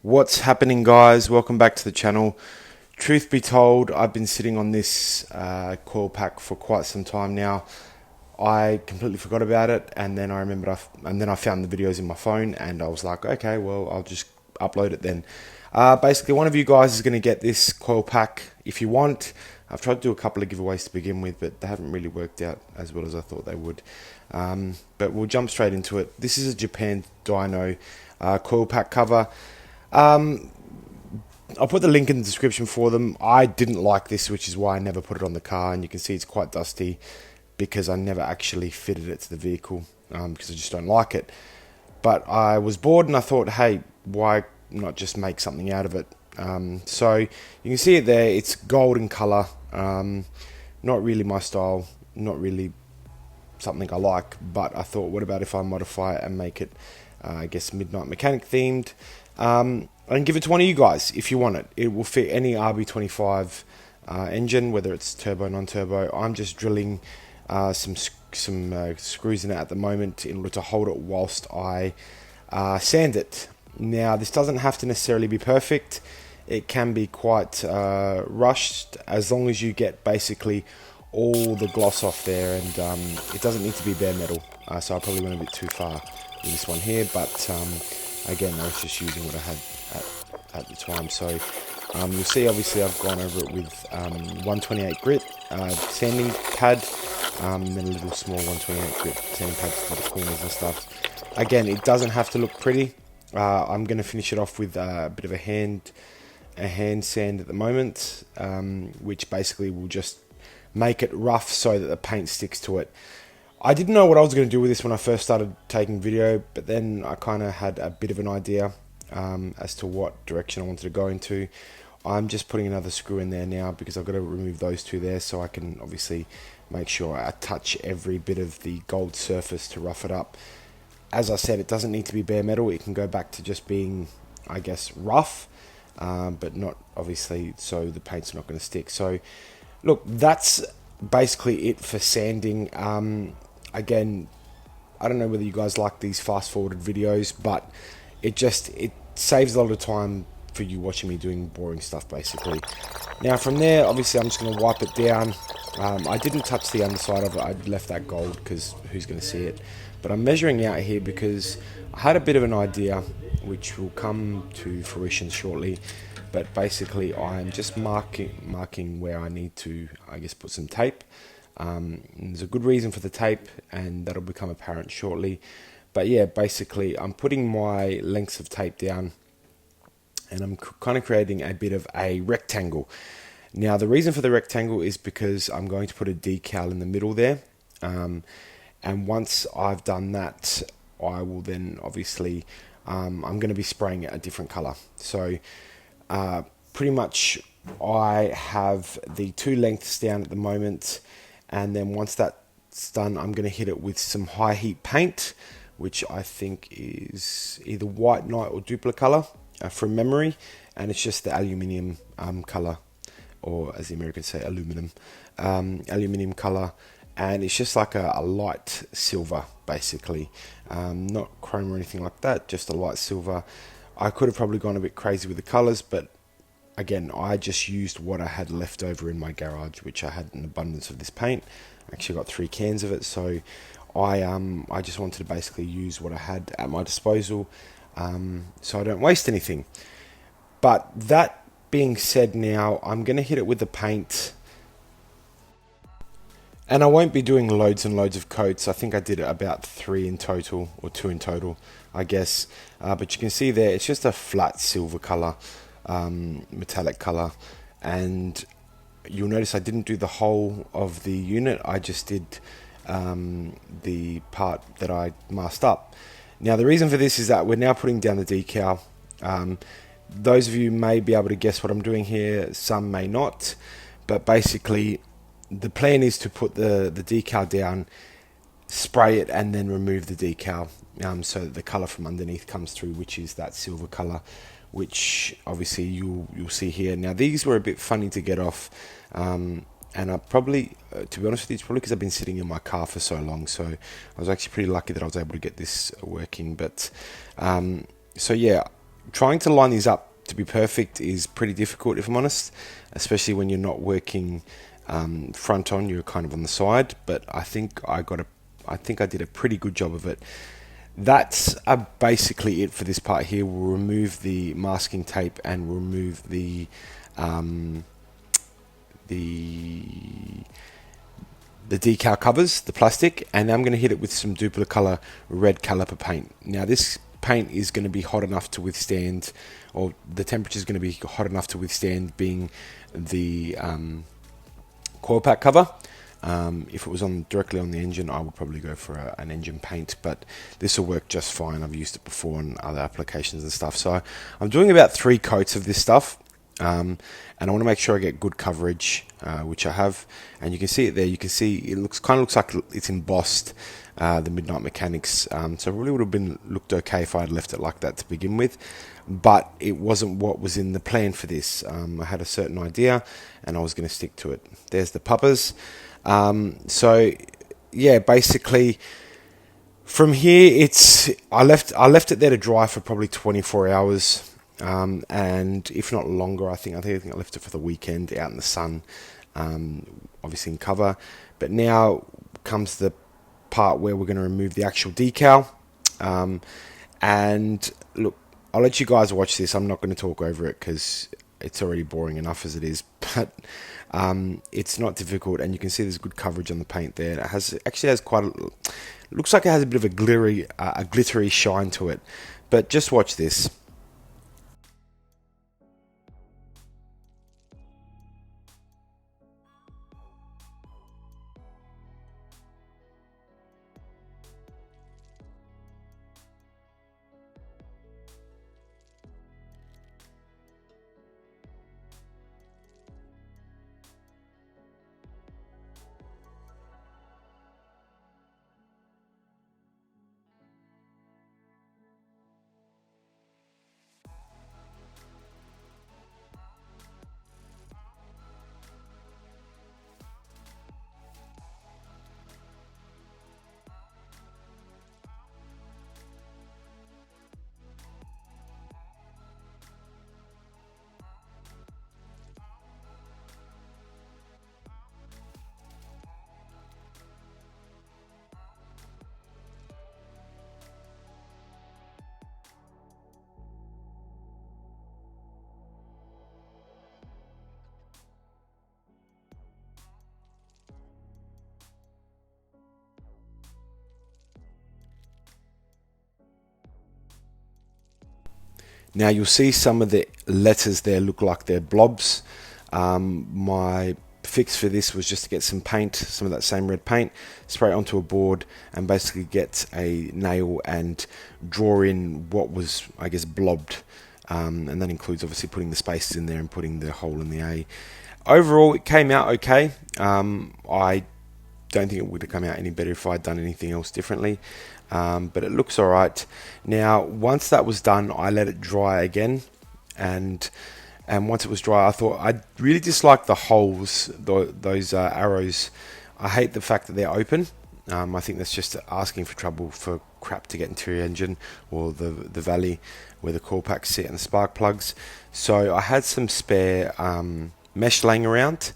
What's happening, guys? Welcome back to the channel. Truth be told, I've been sitting on this coil pack for quite some time now. I completely forgot about it, and then I remembered, I found the videos in my phone, and I was like, okay, well, I'll just upload it then. Basically, one of you guys is going to get this coil pack if you want. I've tried to do a couple of giveaways to begin with, but they haven't really worked out as well as I thought they would. But we'll jump straight into it. This is a Japan Dyno coil pack cover. I'll put the link in the description for them. I didn't like this, which is why I never put it on the car, and you can see it's quite dusty because I never actually fitted it to the vehicle because I just don't like it. But I was bored and I thought, hey, why not just make something out of it? So you can see it there. It's gold in color. Not really my style, not really something I like, but I thought, what about if I modify it and make it I guess Midnight Mechanic themed, and give it to one of you guys if you want it. It will fit any RB25 engine, whether it's turbo or non-turbo. I'm just drilling some screws in it at the moment in order to hold it whilst I sand it. Now, this doesn't have to necessarily be perfect. It can be quite rushed, as long as you get basically all the gloss off there, and it doesn't need to be bare metal. So I probably went a bit too far with this one here, but again, I was just using what I had at the time. So you'll see, obviously, I've gone over it with 128 grit sanding pad, and then a little small 128 grit sanding pads for the corners and stuff. Again, it doesn't have to look pretty. I'm going to finish it off with a bit of a hand sand at the moment, which basically will just make it rough so that the paint sticks to it. I didn't know what I was going to do with this when I first started taking video, but then I kind of had a bit of an idea as to what direction I wanted to go into. I'm just putting another screw in there now because I've got to remove those two there, so I can obviously make sure I touch every bit of the gold surface to rough it up. As I said, it doesn't need to be bare metal. It can go back to just being, I guess, rough, but not obviously so the paint's not going to stick. So look, that's basically it for sanding. Again, I don't know whether you guys like these fast forwarded videos, but it saves a lot of time for you watching me doing boring stuff basically. Now from there, obviously I'm just going to wipe it down. I didn't touch the underside of it. I left that gold because who's going to see it? But I'm measuring out here because I had a bit of an idea which will come to fruition shortly. But basically I'm just marking where I need to, I guess, put some tape. There's a good reason for the tape, and that'll become apparent shortly. But yeah, basically I'm putting my lengths of tape down, and I'm kind of creating a bit of a rectangle. Now the reason for the rectangle is because I'm going to put a decal in the middle there, and once I've done that, I will then obviously I'm going to be spraying it a different color. So pretty much I have the two lengths down at the moment, and then once that's done, I'm going to hit it with some high heat paint, which I think is either White Knight or Duplicolor from memory, and it's just the aluminium color, or as the Americans say, aluminum color, and it's just like a light silver basically, not chrome or anything like that, just a light silver. I could have probably gone a bit crazy with the colors, but again, I just used what I had left over in my garage, which I had an abundance of this paint. I actually got 3 cans of it, so I just wanted to basically use what I had at my disposal, so I don't waste anything. But that being said, now I'm going to hit it with the paint, and I won't be doing loads and loads of coats. I think I did about 3 in total, or 2 in total, I guess. But you can see there, it's just a flat silver color. Metallic color, and you'll notice I didn't do the whole of the unit. I just did the part that I masked up. Now the reason for this is that we're now putting down the decal. Those of you may be able to guess what I'm doing here, some may not, but basically the plan is to put the decal down, spray it, and then remove the decal, so that the color from underneath comes through, which is that silver color, which obviously you'll see here. Now these were a bit funny to get off, and I probably, to be honest with you, it's probably because I've been sitting in my car for so long, so I was actually pretty lucky that I was able to get this working. But so yeah, trying to line these up to be perfect is pretty difficult, if I'm honest, especially when you're not working front on, you're kind of on the side. But I think I did a pretty good job of it. That's basically it for this part here. We'll remove the masking tape and remove the decal covers, the plastic, and I'm going to hit it with some Duplicolour red caliper paint. Now this paint is going to be hot enough to withstand, or the temperature is going to be hot enough to withstand being the coil pack cover. If it was on directly on the engine, I would probably go for an engine paint, but this will work just fine. I've used it before on other applications and stuff. So I'm doing about 3 coats of this stuff, and I want to make sure I get good coverage, which I have. And you can see it there. You can see it kind of looks like it's embossed, the Midnight Mechanics. So it really would have looked okay if I had left it like that to begin with, but it wasn't what was in the plan for this. I had a certain idea, and I was going to stick to it. There's the puppers. So yeah, basically from here I left it there to dry for probably 24 hours, and if not longer. I think I left it for the weekend out in the sun, obviously in cover. But now comes the part where we're going to remove the actual decal, and look, I'll let you guys watch this. I'm not going to talk over it because it's already boring enough as it is, but it's not difficult, and you can see there's good coverage on the paint there. It actually has quite looks like it has a bit of a glittery shine to it, but just watch this. Now you'll see some of the letters there look like they're blobs. My fix for this was just to get some paint, some of that same red paint, spray it onto a board, and basically get a nail and draw in what was, I guess, blobbed. And that includes obviously putting the spaces in there and putting the hole in the A. Overall, it came out okay. I don't think it would have come out any better if I'd done anything else differently, but it looks alright. Now once that was done, I let it dry again, and once it was dry, I thought I really dislike the holes, those arrows. I hate the fact that they're open. I think that's just asking for trouble, for crap to get into your engine, or the valley where the coil packs sit and the spark plugs. So I had some spare mesh laying around,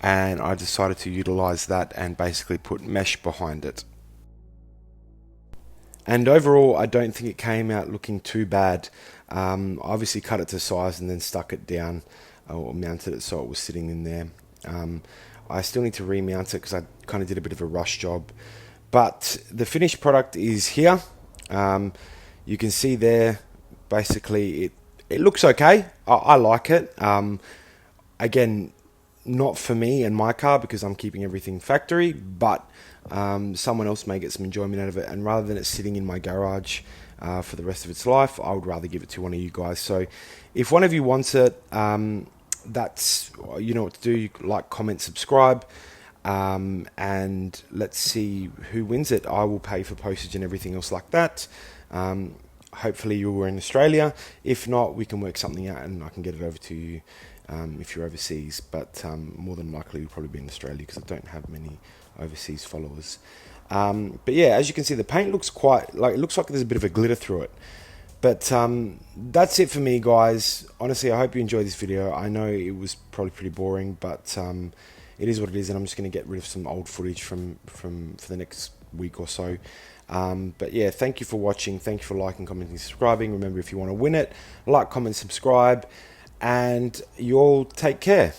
and I decided to utilize that and basically put mesh behind it. And overall, I don't think it came out looking too bad. I obviously cut it to size and then stuck it down, or mounted it so it was sitting in there. I still need to remount it because I kind of did a bit of a rush job. But the finished product is here. You can see there, basically, it looks okay. I like it. Again, not for me and my car because I'm keeping everything factory, but someone else may get some enjoyment out of it. And rather than it sitting in my garage for the rest of its life, I would rather give it to one of you guys. So if one of you wants it, that's, you know what to do. You like, comment, subscribe, and let's see who wins it. I will pay for postage and everything else like that. Hopefully you were in Australia. If not, we can work something out and I can get it over to you if you're overseas. But more than likely you'll probably be in Australia because I don't have many overseas followers. But yeah, as you can see, the paint looks quite like, it looks like there's a bit of a glitter through it. But that's it for me, guys. Honestly, I hope you enjoyed this video. I know it was probably pretty boring, but it is what it is, and I'm just going to get rid of some old footage from for the next week or so. But yeah, thank you for watching. Thank you for liking, commenting, subscribing. Remember, if you want to win it, like, comment, subscribe, and you all take care.